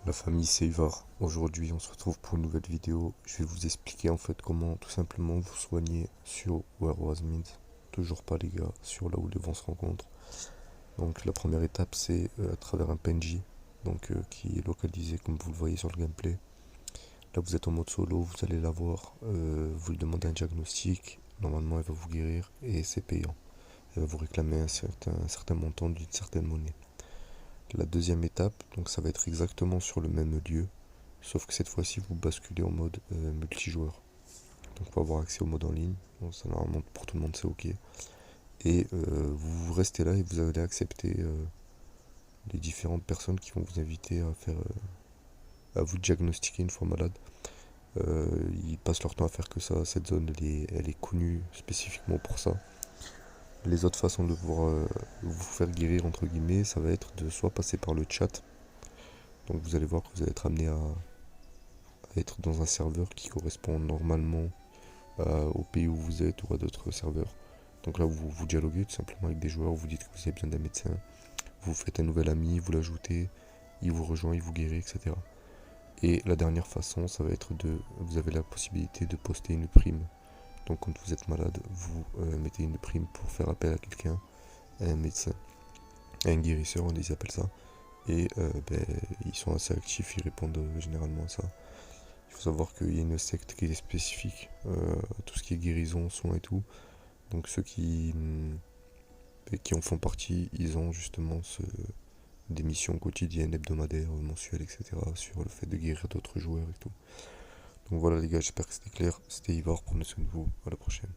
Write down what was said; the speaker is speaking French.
La famille c'est Ivar. Aujourd'hui, on se retrouve pour une nouvelle vidéo. Je vais vous expliquer en fait comment tout simplement vous soigner sur Where Was Mint. Toujours pas les gars, sur là où les vents se rencontrent. Donc la première étape c'est à travers un PNJ, qui est localisé comme vous le voyez sur le gameplay. Là vous êtes en mode solo, vous allez la voir, vous lui demandez un diagnostic, normalement elle va vous guérir et c'est payant. Elle va vous réclamer un certain montant d'une certaine monnaie. La deuxième étape, donc ça va être exactement sur le même lieu, sauf que cette fois-ci vous basculez en mode multijoueur. Donc pour avoir accès au mode en ligne, bon, ça normalement pour tout le monde c'est ok. Et vous restez là et vous allez accepter les différentes personnes qui vont vous inviter à vous diagnostiquer une fois malade. Ils passent leur temps à faire que ça, cette zone elle est connue spécifiquement pour ça. Les autres façons de vous faire guérir entre guillemets, ça va être de soit passer par le chat. Donc vous allez voir que vous allez être amené à être dans un serveur qui correspond normalement au pays où vous êtes ou à d'autres serveurs. Donc là, vous dialoguez tout simplement avec des joueurs, vous dites que vous avez besoin d'un médecin, vous faites un nouvel ami, vous l'ajoutez, il vous rejoint, il vous guérit, etc. Et la dernière façon, ça va être vous avez la possibilité de poster une prime. Donc quand vous êtes malade, vous mettez une prime pour faire appel à quelqu'un, à un médecin, à un guérisseur, on les appelle ça. Et ils sont assez actifs, ils répondent généralement à ça. Il faut savoir qu'il y a une secte qui est spécifique à tout ce qui est guérison, soins et tout. Donc ceux qui en font partie, ils ont justement des missions quotidiennes, hebdomadaires, mensuelles, etc. sur le fait de guérir d'autres joueurs et tout. Donc voilà les gars, j'espère que c'était clair. C'était Ivar, prenez soin de vous, à la prochaine.